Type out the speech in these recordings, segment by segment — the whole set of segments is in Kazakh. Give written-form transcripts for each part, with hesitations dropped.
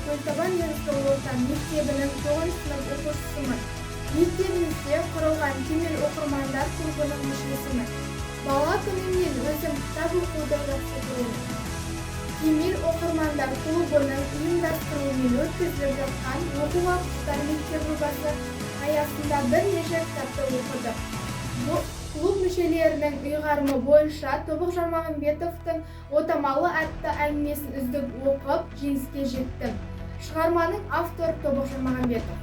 Көлтабан Ерікті орта мектебінің 9 сынып оқушысымын. Мектебімізде құрылған кемел оқырмандар клубының мүшесімін. Бала күнімнен өзім кітап оқуды жақсы көремін. Кемел оқырмандар клубының ұйымдастыруымен өткізіліп жатқан оқу уақыттар мектеп жобасы аясында бірнеше кітапты оқыдым. Клуб мүшелерінің ұйғарымы бойынша Тобық Жармағанбетовтың «Отамалы» атты әңгімесін үздік оқып, жеңіске жеттім. Шығарманың авторы Тобық Жармағанбетов.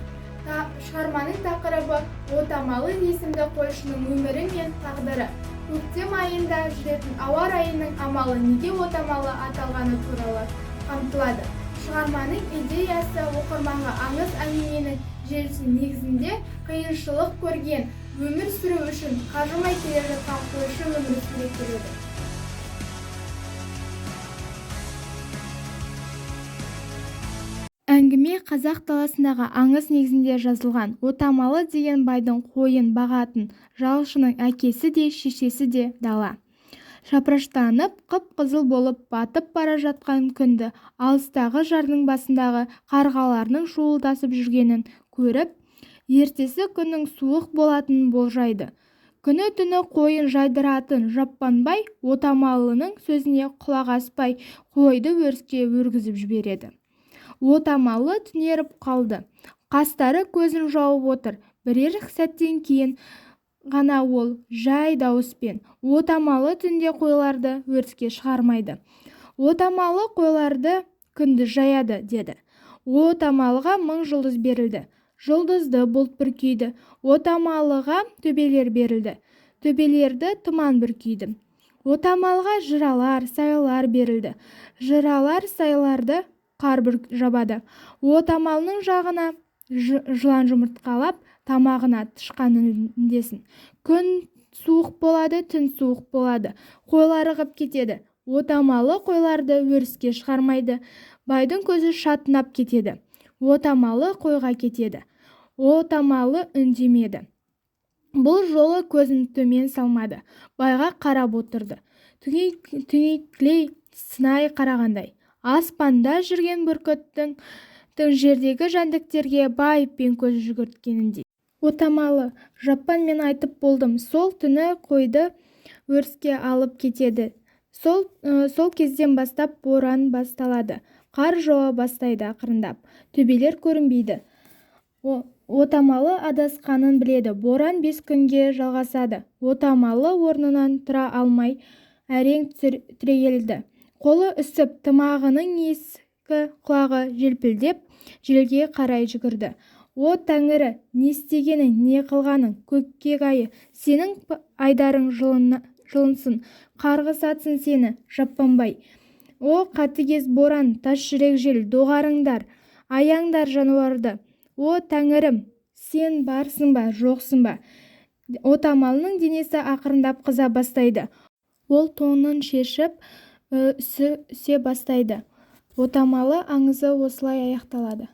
Шығарманың тақырыбы «Отамалы» есімді қойшының өмірі мен тағдыры. Көктем айында жүретін ауа райының амалы неге отамалы аталғаны туралы қамтылады. Шығарманың идеясы оқырманға аңыз әңгіменің желісі негізінде қиыншылық көрген, өмір сүру үшін қажымай келе жатқан қойшы өмірі суреттеледі. Әңгіме қазақ даласындағы аңыз негізінде жазылған. Отамалы деген байдың қойын бағатын жалшының әкесі де шешесі де дала. Шапыраштанып қып-қызыл болып батып бара жатқан күнді алыстағы жардың басындағы қарғаларының шуылдасып жүргенін көріп, ертесі күннің суық болатынын болжайды. Күні-түні қойын жайдыратын Жаппанбай Отамалының сөзіне құлақ аспай қойды өріске өргізіп жібереді. Отамалы түнеріп қалды. Қастары көзін жауып отыр. Бірер сәттен кейін ғана ол жай дауыспен «Отамалы түнде қойларды өріске шығармайды. Отамалы қойларды күнді жаяды» деді. Отамалыға 1000 жұлдыз берілді. Жұлдызды бұлт бүркейді. Отамалыға төбелер берілді. Төбелерді тұман бүркейді. Отамалыға жыралар, сайлар берілді. Жыралар, сайларды қар жабады. Отамалының жағына жылан жұмыртқалап, тамағына тышқан үндесін. Күн суық болады, түн суық болады. Қойлар ығып кетеді. Отамалы қойларды өріске шығармайды. Байдың көзі шатынап кетеді. Отамалы қойға кетеді. Отамалы үндемеді. Бұл жолы көзін төмен салмады. Байға қарап отырды. Түңейткілей сынай қарағандай. Аспанда жүрген бүркіттің жердегі жәндіктерге байыппен көз жүгірткеніндей. Отамалы, Жаппанмен айтып болдым, сол түні қойды өріске алып кетеді. Сол кезден бастап боран басталады. Қар жауа бастайды ақырындап. Төбелер көрінбейді. Отамалы адасқанын біледі. Боран 5 күнге жалғасады. Отамалы орнынан тұра алмай әрең түрегелді. Қолы үсіп, тымағының ескі құлағы желпілдеп, желге қарай жүгірді. О, Тәңірі, не істегенің, не қылғаның, көкек-ай, сенің айдарың жылынсын, қарғыс атсын сені, Жаппанбай. О, қатыгез боран, тас жүрек жел, доғарыңдар, аяңдар жануарды. О, Тәңірім, сен барсың ба, жоқсың ба? Отамалының денесі ақырындап қыза бастайды. Ол тонын шешіп, үсе бастайды. Отамалы аңызы осылай аяқталады.